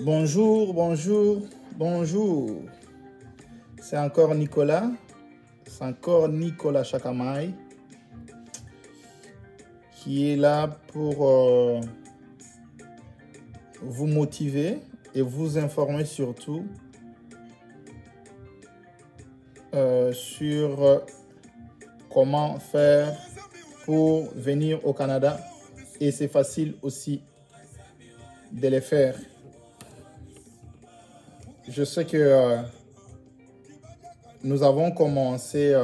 Bonjour, bonjour, bonjour. C'est encore Nicolas. C'est encore Nicolas Chakamai qui est là pour vous motiver et vous informer surtout sur comment faire pour venir au Canada. Et c'est facile aussi de les faire. Je sais que nous avons commencé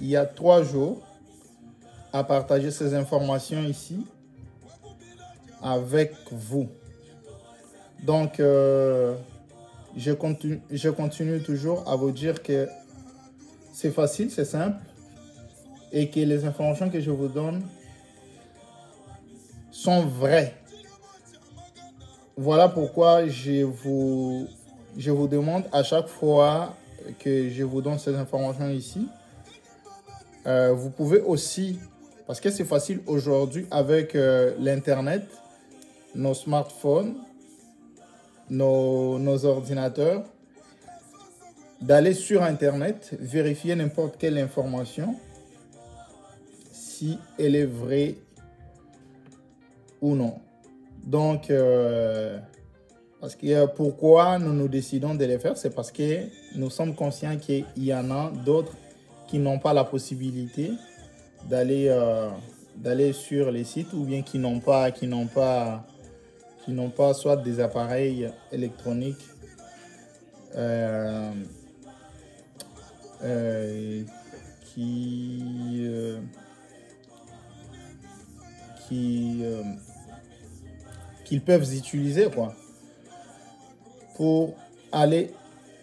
il y a 3 jours à partager ces informations ici avec vous. Donc, je continue toujours à vous dire que c'est facile, c'est simple et que les informations que je vous donne sont vraies. Voilà pourquoi je vous demande à chaque fois que je vous donne ces informations ici, vous pouvez aussi, parce que c'est facile aujourd'hui avec l'Internet, nos smartphones, nos ordinateurs, d'aller sur Internet, vérifier n'importe quelle information, si elle est vraie ou non. Donc, pourquoi nous décidons de les faire, c'est parce que nous sommes conscients qu'il y en a d'autres qui n'ont pas la possibilité d'aller sur les sites ou bien qui n'ont pas soit des appareils électroniques qu'ils peuvent utiliser pour aller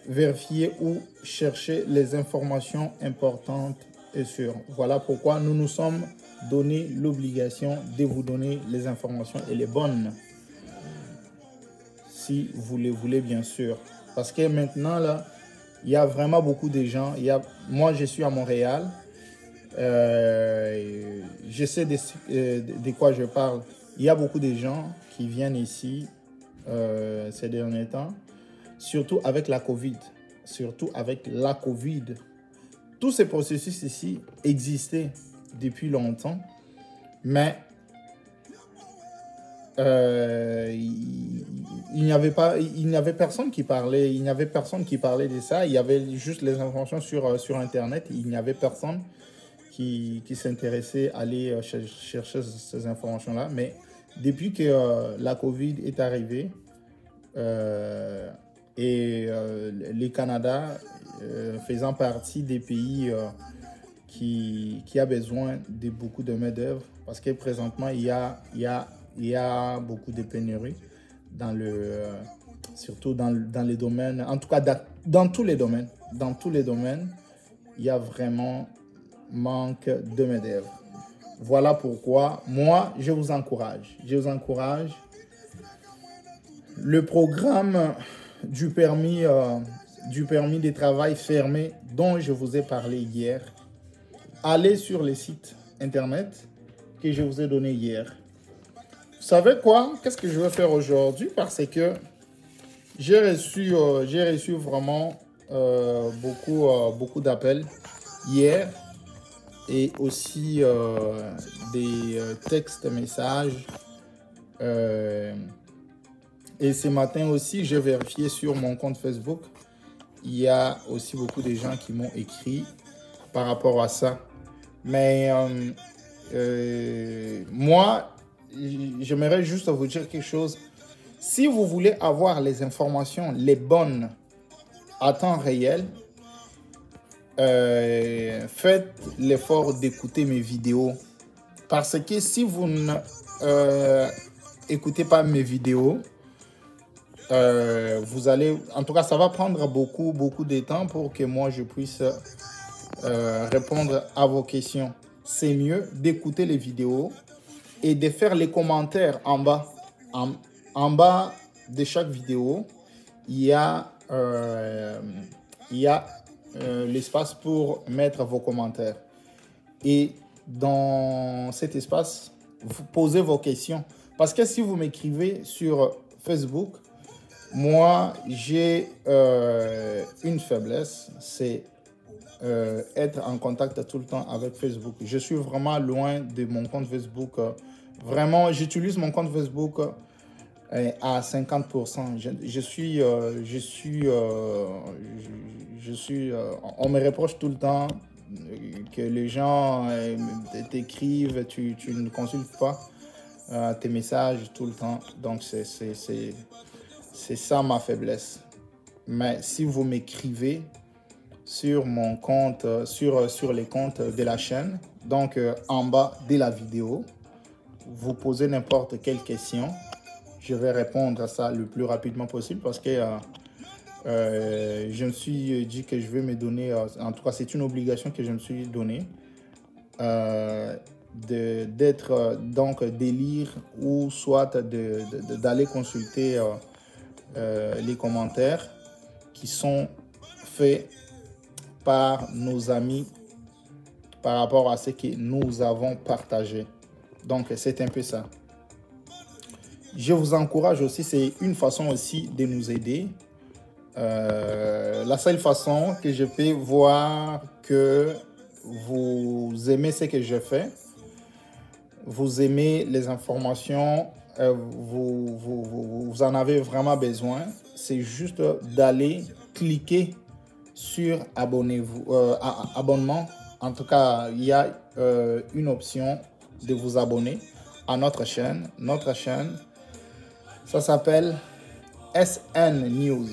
vérifier ou chercher les informations importantes et sûres. Voilà pourquoi nous nous sommes donné l'obligation de vous donner les informations et les bonnes, si vous les voulez bien sûr. Parce que maintenant, là, il y a vraiment beaucoup de gens. Moi, je suis à Montréal. Je sais de quoi je parle. Il y a beaucoup de gens qui viennent ici ces derniers temps, surtout avec la COVID. Tous ces processus ici existaient depuis longtemps, mais il n'y avait personne qui parlait. Il n'y avait personne qui parlait de ça. Il y avait juste les informations sur Internet. Il n'y avait personne qui s'intéressait à aller chercher ces informations-là. Mais depuis que la COVID est arrivée le Canada faisant partie des pays qui a besoin de beaucoup de main-d'œuvre, parce que présentement, il y a beaucoup de pénuries surtout dans les domaines, en tout cas dans tous les domaines. Dans tous les domaines, il y a vraiment manque de main-d'œuvre. Voilà pourquoi moi, je vous encourage. Le programme du permis de travail fermé dont je vous ai parlé hier, allez sur les sites Internet que je vous ai donné hier. Vous savez quoi? Qu'est-ce que je vais faire aujourd'hui? Parce que j'ai reçu vraiment beaucoup d'appels hier et aussi des textes, messages. Et ce matin aussi, j'ai vérifié sur mon compte Facebook. Il y a aussi beaucoup de gens qui m'ont écrit par rapport à ça. Mais moi, j'aimerais juste vous dire quelque chose. Si vous voulez avoir les informations, les bonnes, à temps réel, faites l'effort d'écouter mes vidéos. Parce que si vous ne écoutez pas mes vidéos, vous allez, en tout cas, ça va prendre beaucoup de temps pour que moi je puisse répondre à vos questions. C'est mieux d'écouter les vidéos et de faire les commentaires en bas. En bas de chaque vidéo, il y a l'espace pour mettre vos commentaires. Et dans cet espace, vous posez vos questions. Parce que si vous m'écrivez sur Facebook. Moi, j'ai une faiblesse, c'est être en contact tout le temps avec Facebook. Je suis vraiment loin de mon compte Facebook. Vraiment, j'utilise mon compte Facebook à 50%. On me reproche tout le temps que les gens t'écrivent, tu ne consultes pas tes messages tout le temps. Donc, c'est ça ma faiblesse. Mais si vous m'écrivez sur mon compte, sur les comptes de la chaîne, donc en bas de la vidéo, vous posez n'importe quelle question. Je vais répondre à ça le plus rapidement possible parce que je me suis dit que je vais me donner, en tout cas c'est une obligation que je me suis donnée, d'élire ou soit d'aller consulter les commentaires qui sont faits par nos amis par rapport à ce que nous avons partagé. Donc c'est un peu ça. Je vous encourage aussi, c'est une façon aussi de nous aider. La seule façon que je peux voir que vous aimez ce que je fais, vous aimez les informations, vous en avez vraiment besoin, c'est juste d'aller cliquer sur abonnez-vous, abonnement. En tout cas, il y a une option de vous abonner à notre chaîne. Notre chaîne, ça s'appelle SN News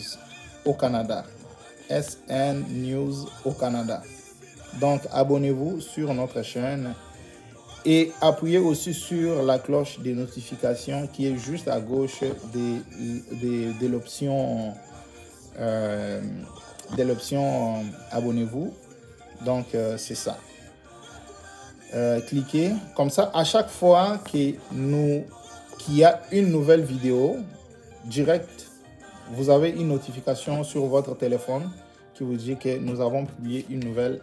au Canada. SN News au Canada. Donc, abonnez-vous sur notre chaîne et appuyez aussi sur la cloche des notifications qui est juste à gauche de l'option abonnez-vous. Donc, c'est ça. Cliquez comme ça à chaque fois qu'il y a une nouvelle vidéo directe, vous avez une notification sur votre téléphone qui vous dit que nous avons publié une nouvelle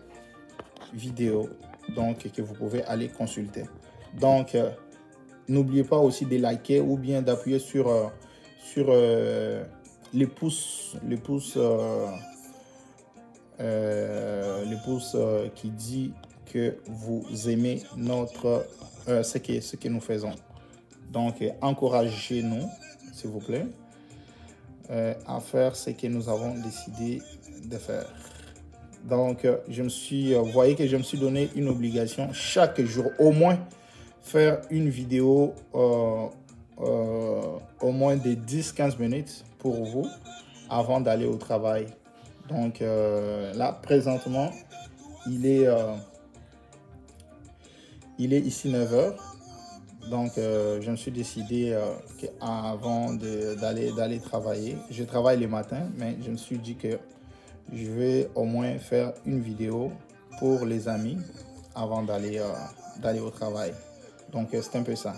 vidéo, donc que vous pouvez aller consulter. Donc n'oubliez pas aussi de liker ou bien d'appuyer sur les pouces qui dit que vous aimez ce que nous faisons. Donc, encouragez-nous, s'il vous plaît, à faire ce que nous avons décidé de faire. Donc, vous voyez que je me suis donné une obligation chaque jour, au moins faire une vidéo au moins de 10-15 minutes pour vous avant d'aller au travail. Donc, là, présentement, il est ici 9 h. Donc, je me suis décidé qu'avant d'aller travailler, je travaille le matin, mais je me suis dit que je vais au moins faire une vidéo pour les amis avant d'aller au travail. Donc, c'est un peu ça.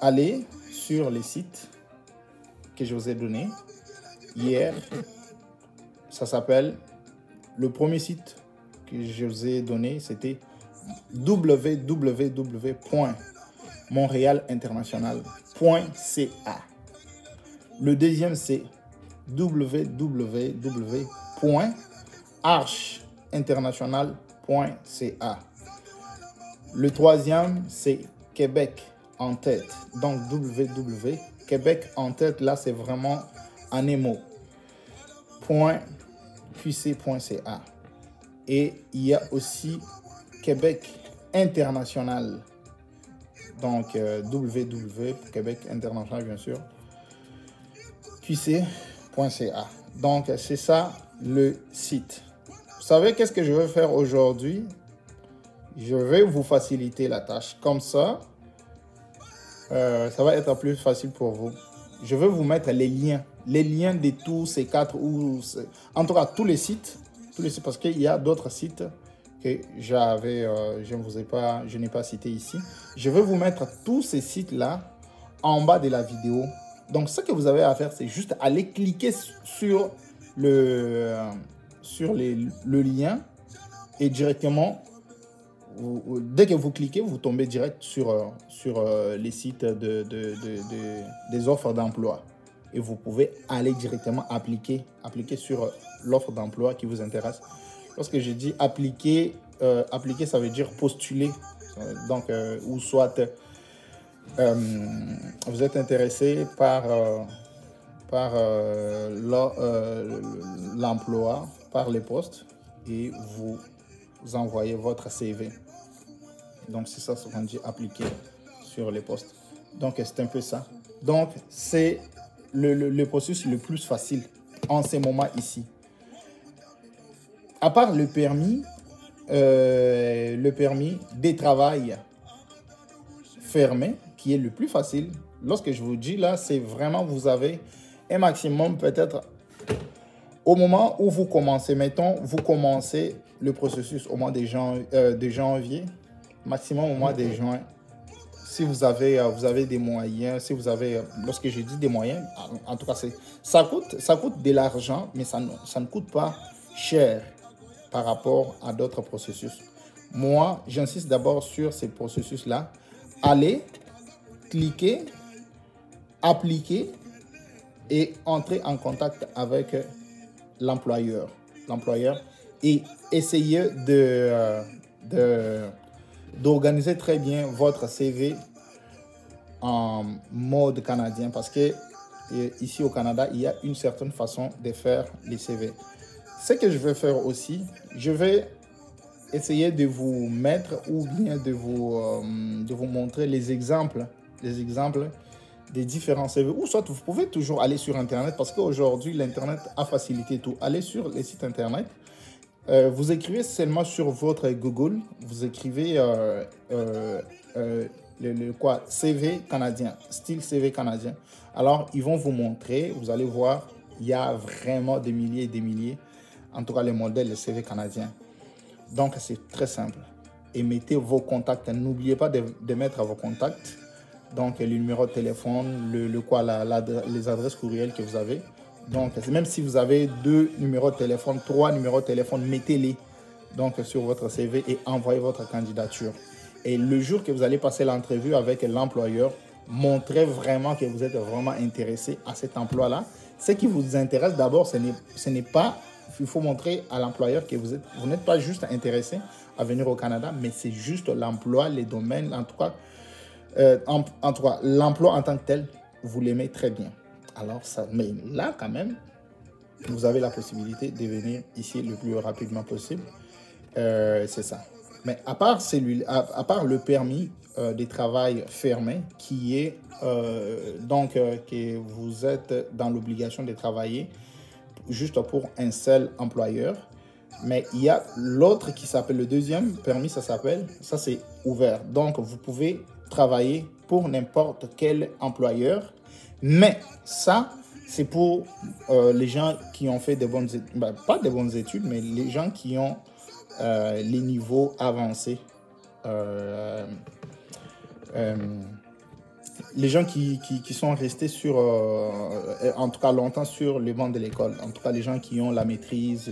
Allez sur les sites que je vous ai donnés hier. Ça s'appelle, le premier site que je vous ai donné, c'était www.montrealinternational.ca. Le deuxième, c'est www.archeinternational.ca. Le troisième, c'est Québec en tête. Donc, Québec en tête, là, c'est vraiment en émo. .qc.ca. Et il y a aussi Québec International. Donc, Québec International, bien sûr. qc.ca. Donc, c'est ça le site. Vous savez qu'est-ce que je vais faire aujourd'hui? Je vais vous faciliter la tâche. Comme ça, ça va être plus facile pour vous. Je vais vous mettre les liens de tous ces quatre, en tout cas tous les sites, parce qu'il y a d'autres sites que je n'ai pas cité ici. Je vais vous mettre tous ces sites-là en bas de la vidéo. Donc, ce que vous avez à faire, c'est juste aller cliquer sur le lien et directement, dès que vous cliquez, vous tombez direct sur les sites des offres d'emploi. Et vous pouvez aller directement appliquer sur l'offre d'emploi qui vous intéresse. Lorsque je dis appliquer, appliquer, ça veut dire postuler. Donc, ou soit vous êtes intéressé par l'emploi, par les postes, et vous envoyez votre CV. Donc, c'est ça ce qu'on dit appliquer sur les postes. Donc, c'est un peu ça. Donc, c'est le processus le plus facile en ce moment ici. À part le permis des travail fermé, qui est le plus facile. Lorsque je vous dis là, c'est vraiment, vous avez un maximum peut-être au moment où vous commencez. Mettons, vous commencez le processus au mois de janvier, maximum au mois de juin. Si vous avez des moyens, si vous avez, lorsque je dis des moyens, en tout cas, ça coûte de l'argent, mais ça ne coûte pas cher par rapport à d'autres processus. Moi, j'insiste d'abord sur ces processus-là. Allez, cliquez, appliquez et entrez en contact avec l'employeur. Et essayez d'organiser très bien votre CV en mode canadien, parce que ici au Canada, il y a une certaine façon de faire les CV. Ce que je vais faire aussi, je vais essayer de vous mettre ou bien de vous montrer les exemples des différents CV. Ou soit vous pouvez toujours aller sur Internet, parce qu'aujourd'hui, l'Internet a facilité tout. Allez sur les sites Internet. Vous écrivez seulement sur votre Google, vous écrivez CV canadien, style CV canadien. Alors, ils vont vous montrer, vous allez voir, il y a vraiment des milliers et des milliers, en tout cas les modèles de CV canadiens. Donc, c'est très simple. Et mettez vos contacts. N'oubliez pas de mettre vos contacts. Donc, le numéro de téléphone, les adresses courriels que vous avez. Donc, même si vous avez 2 numéros de téléphone, 3 numéros de téléphone, mettez-les donc sur votre CV et envoyez votre candidature. Et le jour que vous allez passer l'entrevue avec l'employeur, montrez vraiment que vous êtes vraiment intéressé à cet emploi-là. Ce qui vous intéresse d'abord, ce n'est pas... Il faut montrer à l'employeur que vous n'êtes pas juste intéressé à venir au Canada, mais c'est juste l'emploi, les domaines, en tout cas, l'emploi en tant que tel, vous l'aimez très bien. Alors, mais là, quand même, vous avez la possibilité de venir ici le plus rapidement possible. C'est ça. Mais à part le permis de travail fermé, qui est que vous êtes dans l'obligation de travailler juste pour un seul employeur. Mais il y a l'autre qui s'appelle, le deuxième permis, ça c'est ouvert. Donc, vous pouvez travailler pour n'importe quel employeur. Mais ça, c'est pour les gens qui ont fait des bonnes études. Pas des bonnes études, mais les gens qui ont les niveaux avancés. Les gens qui sont restés sur, en tout cas longtemps sur les bancs de l'école, en tout cas les gens qui ont la maîtrise,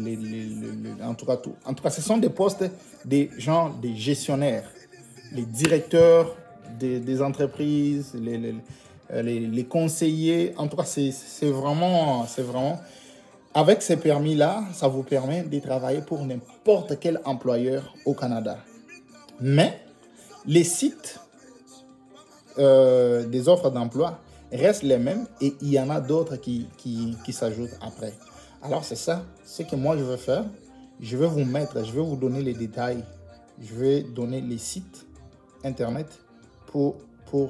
en tout cas tout. En tout cas, ce sont des postes des gens, des gestionnaires, les directeurs des entreprises, les conseillers. En tout cas, c'est vraiment, avec ces permis-là, ça vous permet de travailler pour n'importe quel employeur au Canada. Mais les sites des offres d'emploi restent les mêmes et il y en a d'autres qui s'ajoutent après. Alors c'est ça, ce que moi je vais faire. Je vais vous donner les détails. Je vais donner les sites internet pour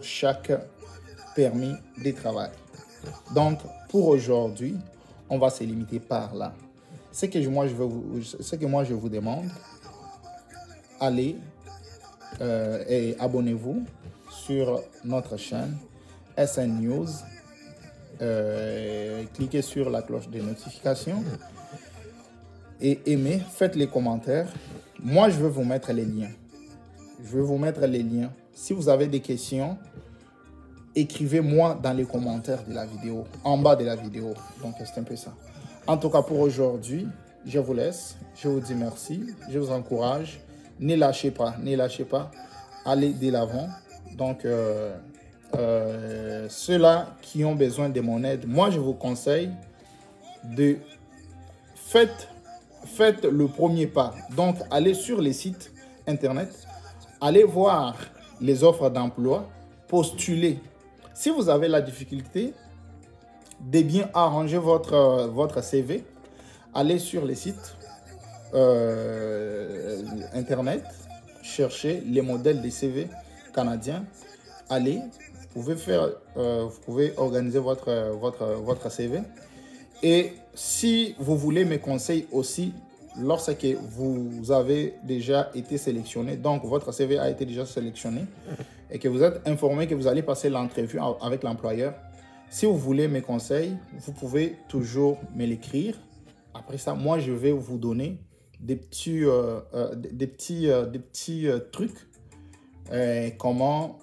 chaque permis de travail. Donc pour aujourd'hui, on va se limiter par là. Ce que moi je vous demande, allez et abonnez-vous sur notre chaîne SN News. Cliquez sur la cloche de notification et aimez, faites les commentaires. Moi, je vais vous mettre les liens. Si vous avez des questions, écrivez-moi dans les commentaires de la vidéo, en bas de la vidéo. Donc, c'est un peu ça. En tout cas, pour aujourd'hui, je vous laisse. Je vous dis merci. Je vous encourage ne lâchez pas, allez de l'avant. Donc, ceux-là qui ont besoin de mon aide, moi, je vous conseille de faites le premier pas. Donc, allez sur les sites internet, allez voir les offres d'emploi, postulez. Si vous avez la difficulté de bien arranger votre CV, allez sur les sites internet, cherchez les modèles de CV canadiens, allez, vous pouvez organiser votre CV. Et si vous voulez mes conseils aussi, lorsque vous avez déjà été sélectionné, donc votre CV a été déjà sélectionné et que vous êtes informé que vous allez passer l'entrevue avec l'employeur, si vous voulez mes conseils, vous pouvez toujours me l'écrire. Après ça, moi, je vais vous donner des petits trucs, comment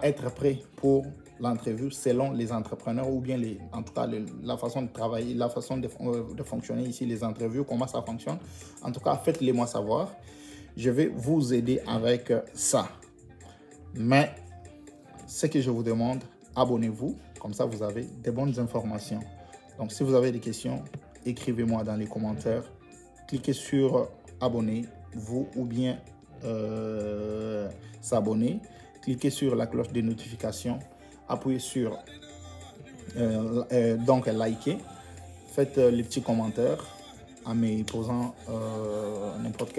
être prêt pour l'entrevue selon les entrepreneurs ou bien en tout cas la façon de travailler, la façon de fonctionner ici, les interviews, comment ça fonctionne. En tout cas, faites-les moi savoir. Je vais vous aider avec ça. Mais ce que je vous demande, abonnez-vous. Comme ça, vous avez des bonnes informations. Donc, si vous avez des questions, écrivez-moi dans les commentaires. Cliquez sur abonnez-vous ou bien s'abonner. Cliquez sur la cloche de notification. Appuyez sur donc liker. Faites les petits commentaires en me posant n'importe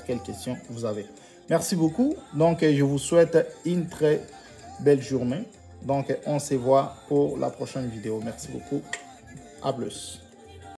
quelle question que vous avez. Merci beaucoup. Donc, je vous souhaite une très belle journée. Donc, on se voit pour la prochaine vidéo. Merci beaucoup. À plus.